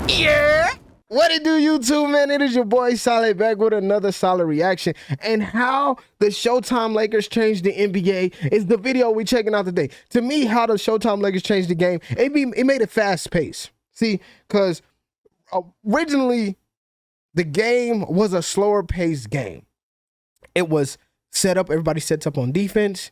Yeah. What it do, YouTube, man? It is your boy Solid back with another solid reaction. And how the Showtime Lakers changed the NBA is the video we checking out today. To me, how the Showtime Lakers changed the game, it made it fast paced. See, because originally the game was a slower paced game. It was set up, everybody sets up on defense.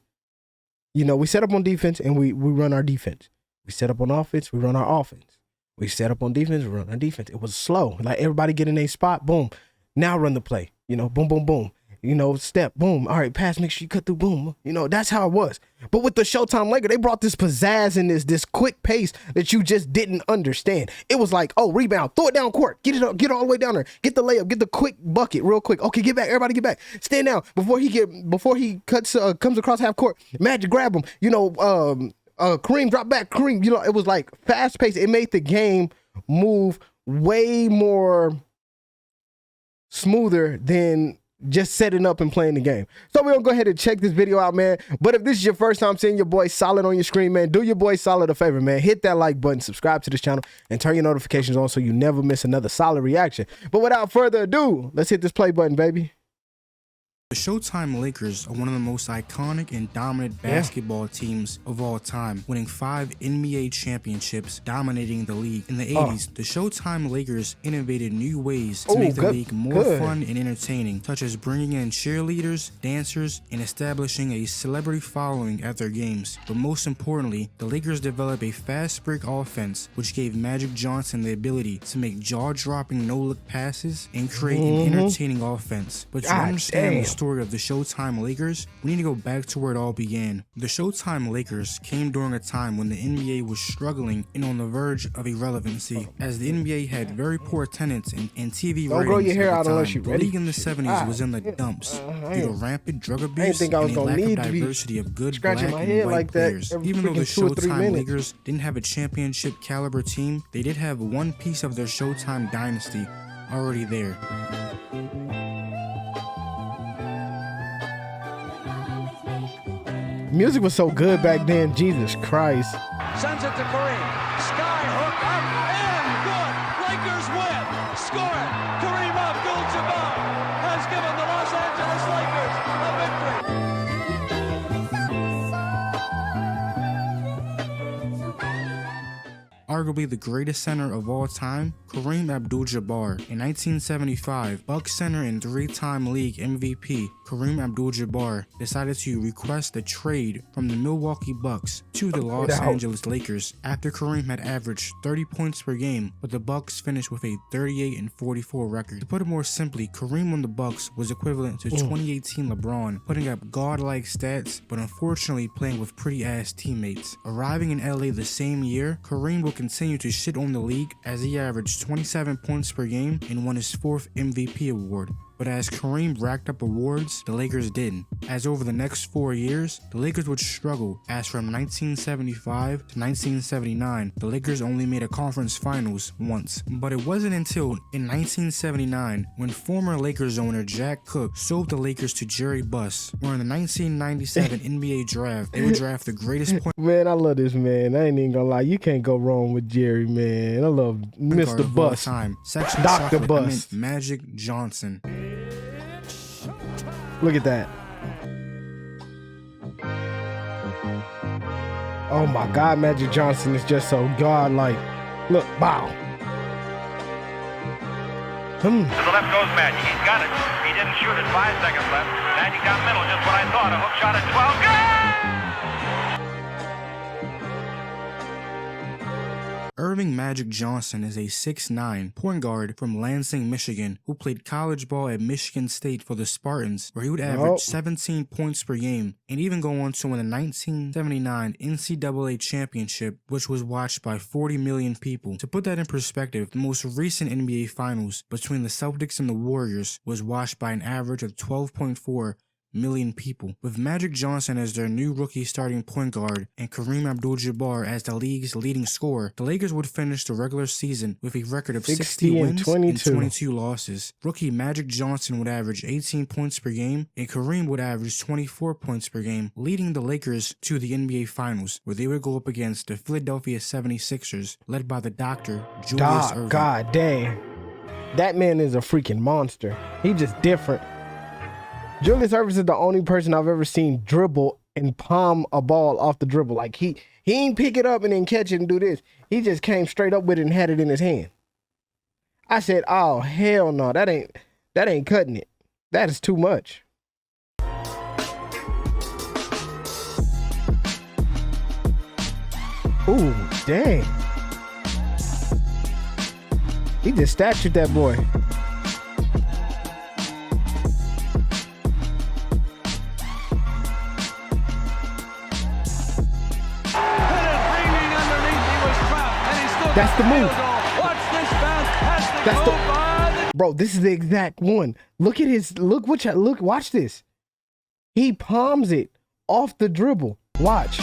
You know, we set up on defense and we run our defense. We set up on offense, we run our offense. We set up on defense, we run our defense. It was slow. Like everybody get in a spot, boom. Now run the play. You know, boom, boom, boom. You know, step, boom. All right, pass, make sure you cut through, boom. You know, that's how it was. But with the Showtime Lakers, they brought this pizzazz and this quick pace that you just didn't understand. It was like, oh, rebound, throw it down court, get it up, get all the way down there, get the layup, get the quick bucket real quick. Okay, get back, everybody get back. Stand down before he comes across half court. Magic grab him. You know, Kareem drop back, Kareem. You know, it was like fast paced. It made the game move way more smoother than just setting up and playing the game. So we're gonna go ahead and check this video out, man. But if this is your first time seeing your boy Solid on your screen, man, do your boy Solid a favor, man. Hit that like button, subscribe to this channel, and turn your notifications on so you never miss another solid reaction. But without further ado, let's hit this play button, baby. The Showtime Lakers are one of the most iconic and dominant basketball teams of all time, winning 5 NBA championships, dominating the league. In the 80s, the Showtime Lakers innovated new ways to make the league more fun and entertaining, such as bringing in cheerleaders, dancers, and establishing a celebrity following at their games. But most importantly, the Lakers developed a fast break offense, which gave Magic Johnson the ability to make jaw-dropping no-look passes and create an entertaining offense. But to understand the story of the Showtime Lakers, we need to go back to where it all began. The Showtime Lakers came during a time when the NBA was struggling and on the verge of irrelevancy, as the NBA had very poor attendance and TV ratings. Don't grow your hair out unless you're ready. The league in the 70s was in the dumps due to rampant drug abuse and a lack of diversity of good black and white players. Even though the Showtime Lakers didn't have a championship caliber team, they did have one piece of their Showtime dynasty already there. Music was so good back then, Jesus Christ. Sends it to Kareem. Sky hook up and good. Lakers win. Score it. Kareem Abdul-Jabbar has given the Los Angeles Lakers a victory. Arguably the greatest center of all time, Kareem Abdul-Jabbar. In 1975, Bucks center and 3-time league MVP Kareem Abdul-Jabbar decided to request a trade from the Milwaukee Bucks to the Los Angeles Lakers after Kareem had averaged 30 points per game, but the Bucks finished with a 38-44 record. To put it more simply, Kareem on the Bucks was equivalent to 2018 LeBron, putting up godlike stats, but unfortunately playing with pretty-ass teammates. Arriving in LA the same year, Kareem will continue to shit on the league as he averaged 27 points per game and won his 4th MVP award. But as Kareem racked up awards, the Lakers didn't. As over the next 4 years, the Lakers would struggle, as from 1975 to 1979, the Lakers only made a conference finals once. But it wasn't until in 1979 when former Lakers owner Jack Cook sold the Lakers to Jerry Buss, where in the 1997 NBA draft, they would draft the greatest point. Man, I love this man. I ain't even gonna lie. You can't go wrong with Jerry, man. I love Mr. Buss. Dr. Buss. Magic Johnson. Look at that. Oh my God, Magic Johnson is just so godlike. Look, wow. To the left goes Magic. He's got it. He didn't shoot it. 5 seconds left. Magic down middle, just what I thought. A hook shot at 12. Good! Irving Magic Johnson is a 6'9" point guard from Lansing, Michigan, who played college ball at Michigan State for the Spartans, where he would average 17 points per game, and even go on to win the 1979 NCAA championship, which was watched by 40 million people. To put that in perspective, the most recent NBA Finals between the Celtics and the Warriors was watched by an average of 12.4 million people. With Magic Johnson as their new rookie starting point guard and Kareem Abdul-Jabbar as the league's leading scorer, the Lakers would finish the regular season with a record of 60 wins and 22 losses. Rookie Magic Johnson would average 18 points per game, and Kareem would average 24 points per game, leading the Lakers to the NBA Finals, where they would go up against the Philadelphia 76ers, led by the Doctor, Julius Irving. God dang. That man is a freaking monster. He just different. Julius Irving is the only person I've ever seen dribble and palm a ball off the dribble. Like he ain't pick it up and then catch it and do this. He just came straight up with it and had it in his hand. I said, oh hell no, that ain't cutting it. That is too much. Ooh, dang. He just statued that boy. That's the move. That's the bro. This is the exact one. Look at his look. Watch this. He palms it off the dribble. Watch.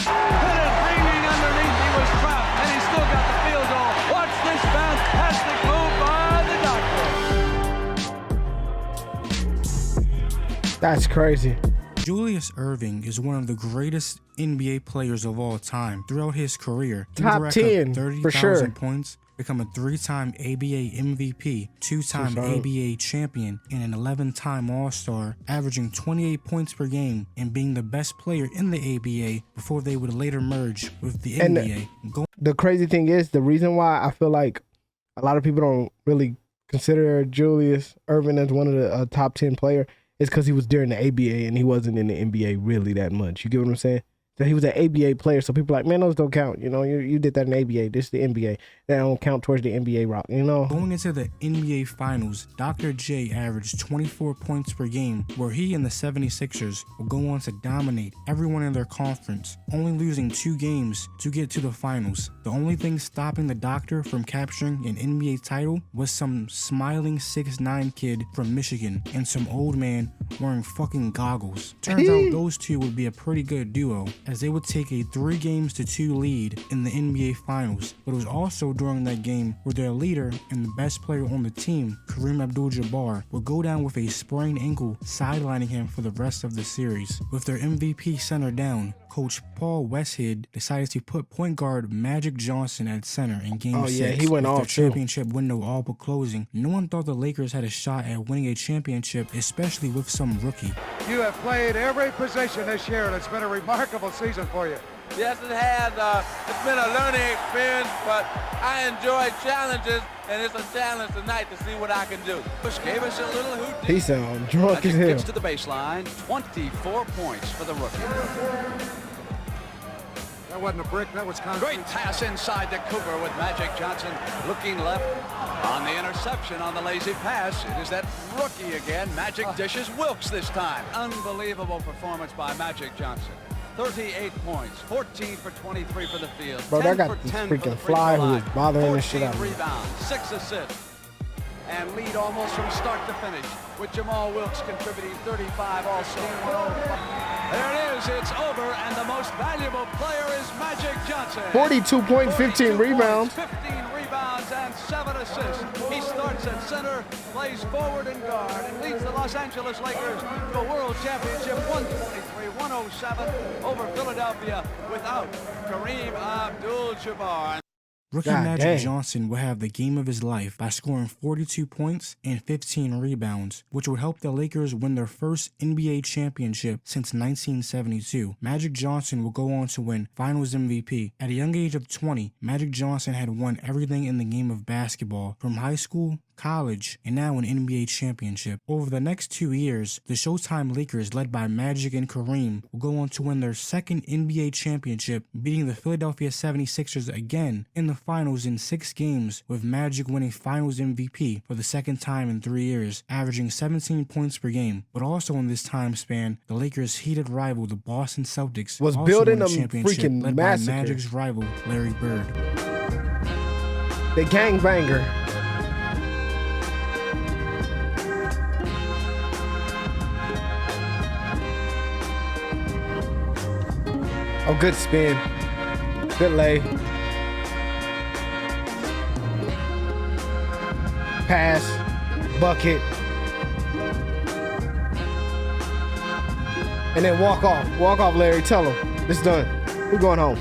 That's crazy. Julius Irving is one of the greatest NBA players of all time. Throughout his career, he top would rack 10 up 30,000 for sure. points, become a 3-time ABA MVP, 2-time ABA champion, and an 11-time All-Star, averaging 28 points per game and being the best player in the ABA before they would later merge with the NBA. The crazy thing is, the reason why I feel like a lot of people don't really consider Julius Irving as one of the top 10 player is because he was during the ABA and he wasn't in the NBA really that much. You get what I'm saying? So he was an ABA player, so people are like, man, those don't count. You know, you did that in ABA. This is the NBA. That don't count towards the NBA route, you know? Going into the NBA Finals, Dr. J averaged 24 points per game, where he and the 76ers will go on to dominate everyone in their conference, only losing 2 games to get to the finals. The only thing stopping the Doctor from capturing an NBA title was some smiling 6'9" kid from Michigan and some old man wearing fucking goggles. Turns out those two would be a pretty good duo, as they would take a 3-2 lead in the NBA Finals. But it was also during that game where their leader and the best player on the team, Kareem Abdul-Jabbar, would go down with a sprained ankle, sidelining him for the rest of the series. With their MVP center down, Coach Paul Westhead decided to put point guard Magic Johnson at center in Game 6. Yeah, he went off their championship window all but closing. No one thought the Lakers had a shot at winning a championship, especially with some rookie. You have played every position this year, and it's been a remarkable season for you. Yes, it has. It's been a learning experience, but I enjoy challenges, and it's a challenge tonight to see what I can do. Bush gave us a little hoot. He sound drunk as hell. Gets to the baseline, 24 points for the rookie. That wasn't a brick, that was concrete. Great pass inside to Cooper with Magic Johnson looking left on the interception on the lazy pass. It is that rookie again. Magic dishes Wilkes this time. Unbelievable performance by Magic Johnson. 38 points, 14 for 23 for the field. Bro, that got this freaking fly who is bothering the shit out of me. 14 rebounds, 6 assists, and lead almost from start to finish, with Jamal Wilkes contributing 35 also. There it is, it's over, and the most valuable player is Magic Johnson. 42 points, 15 rebounds. 15 rebounds and 7 assists. He starts at center, plays forward and guard, and leads the Los Angeles Lakers to a world championship 123-107 over Philadelphia without Kareem Abdul-Jabbar. Rookie Magic Johnson would have the game of his life by scoring 42 points and 15 rebounds, which would help the Lakers win their first NBA championship since 1972. Magic Johnson would go on to win Finals MVP. At a young age of 20, Magic Johnson had won everything in the game of basketball, from high school, college, and now an NBA championship. Over the next 2 years, the Showtime Lakers, led by Magic and Kareem, will go on to win their second NBA championship, beating the Philadelphia 76ers again in the finals in 6 games, with Magic winning Finals MVP for the second time in 3 years, averaging 17 points per game. But also in this time span, the Lakers' heated rival, the Boston Celtics, was also building won a the championship, freaking led massacre. by Magic's rival, Larry Bird. The gangbanger. Oh, good spin. Good lay. Pass. Bucket. And then walk off. Walk off, Larry. Tell him. It's done. We're going home.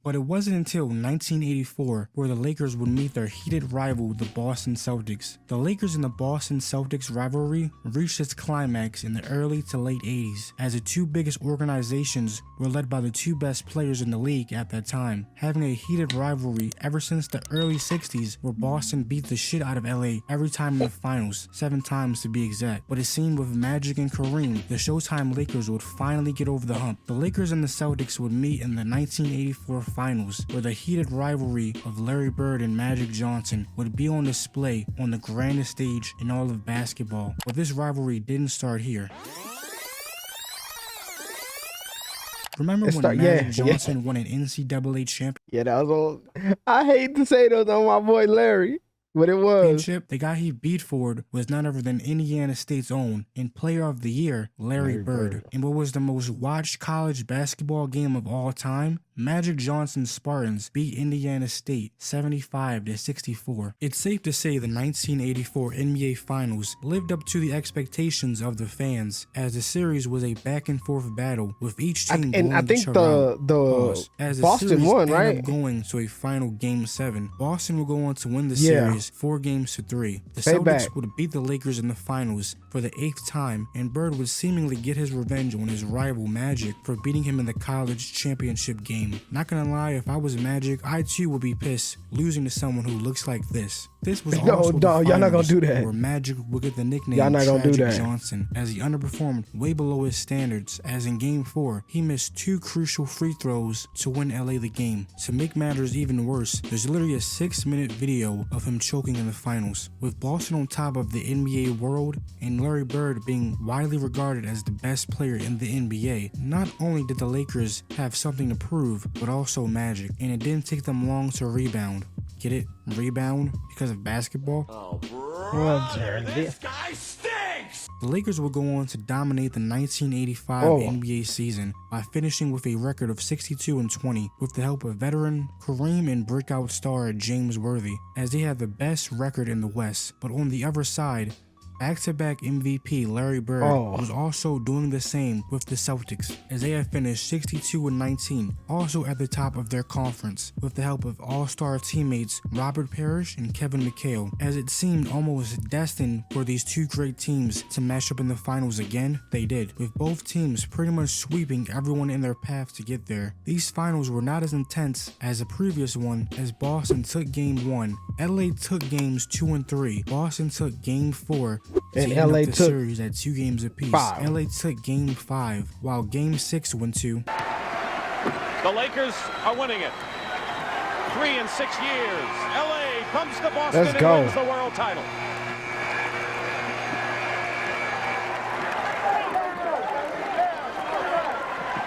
But it wasn't until 1984 where the Lakers would meet their heated rival, the Boston Celtics. The Lakers and the Boston Celtics rivalry reached its climax in the early to late 80s, as the two biggest organizations were led by the two best players in the league at that time, having a heated rivalry ever since the early 60s, where Boston beat the shit out of LA every time in the finals, 7 times to be exact. But it seemed with Magic and Kareem, the Showtime Lakers would finally get over the hump. The Lakers and the Celtics would meet in the 1984 finals, where the heated rivalry of Larry Bird and Magic Johnson would be on display on the grandest stage in all of basketball. But this rivalry didn't start here. Remember when Magic Johnson won an NCAA championship? Yeah, that was all. I hate to say that on my boy Larry, but it was. The guy he beat for it was none other than Indiana State's own and Player of the Year, Larry Bird. And what was the most watched college basketball game of all time? Magic Johnson's Spartans beat Indiana State 75-64. It's safe to say the 1984 NBA Finals lived up to the expectations of the fans, as the series was a back-and-forth battle with each team and I think the as the Boston series won, ended right? up going to a final Game 7. Boston will go on to win the series 4-3. The Celtics would beat the Lakers in the finals for the 8th time, and Bird would seemingly get his revenge on his rival Magic for beating him in the college championship game. Not gonna lie, if I was Magic, I too would be pissed losing to someone who looks like this. This was also the y'all not gonna do that. where Magic would get the nickname Tragic Johnson, as he underperformed way below his standards, as in Game 4, he missed 2 crucial free throws to win LA the game. To make matters even worse, there's literally a 6-minute video of him choking in the finals. With Boston on top of the NBA world, and Larry Bird being widely regarded as the best player in the NBA, not only did the Lakers have something to prove, but also Magic, and it didn't take them long to rebound. Get it? Rebound? Because of basketball? Oh, bro, this guy stinks! The Lakers would go on to dominate the 1985 NBA season by finishing with a record of 62-20 with the help of veteran Kareem and breakout star James Worthy, as they had the best record in the West. But on the other side, back-to-back MVP Larry Bird was also doing the same with the Celtics, as they had finished 62-19, also at the top of their conference, with the help of all-star teammates Robert Parrish and Kevin McHale, as it seemed almost destined for these two great teams to match up in the finals again. They did, with both teams pretty much sweeping everyone in their path to get there. These finals were not as intense as the previous one, as Boston took Game 1, LA took Games 2 and 3, Boston took Game 4, and LA the took series at 2 games apiece. 5. LA took Game 5, while Game 6 went to the Lakers are winning it. 3 in 6 years. LA comes to Boston and wins the world title.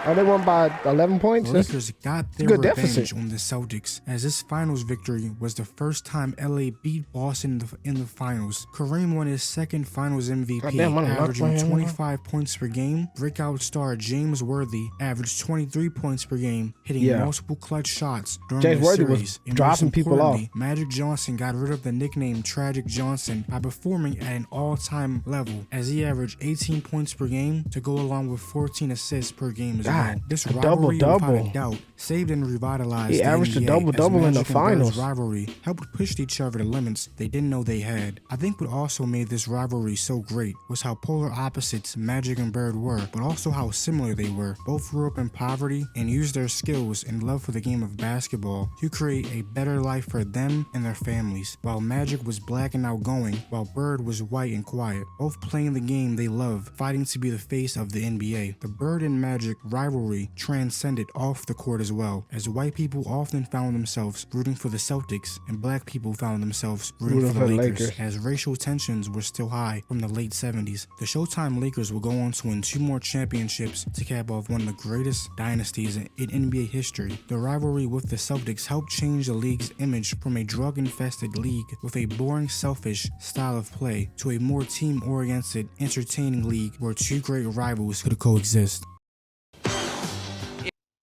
Oh, they won by 11 points? The Lakers got their revenge on the Celtics, as this finals victory was the first time LA beat Boston in the finals. Kareem won his second finals MVP, averaging 25 points per game. Breakout star James Worthy averaged 23 points per game, hitting multiple clutch shots during the series. Was dropping people off. Magic Johnson got rid of the nickname Tragic Johnson by performing at an all-time level, as he averaged 18 points per game to go along with 14 assists per game as well. This rivalry, without a doubt, saved and revitalized he averaged a double-double in the finals. Rivalry helped push each other to limits they didn't know they had. I think what also made this rivalry so great was how polar opposites Magic and Bird were, but also how similar they were. Both grew up in poverty and used their skills and love for the game of basketball to create a better life for them and their families. While Magic was black and outgoing, while Bird was white and quiet, both playing the game they love, fighting to be the face of the NBA. The Bird and Magic rivalry transcended off the court as well, as white people often found themselves rooting for the Celtics and black people found themselves rooting for the Lakers, as racial tensions were still high from the late 70s. The Showtime Lakers will go on to win 2 more championships to cap off one of the greatest dynasties in NBA history. The rivalry with the Celtics helped change the league's image from a drug-infested league with a boring, selfish style of play to a more team-oriented, entertaining league where 2 great rivals could coexist.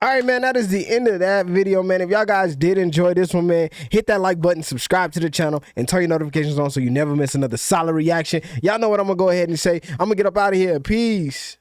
All right, man, that is the end of that video, man. If y'all guys did enjoy this one, man, hit that like button, subscribe to the channel, and turn your notifications on so you never miss another solid reaction. Y'all know what I'm going to go ahead and say. I'm going to get up out of here. Peace.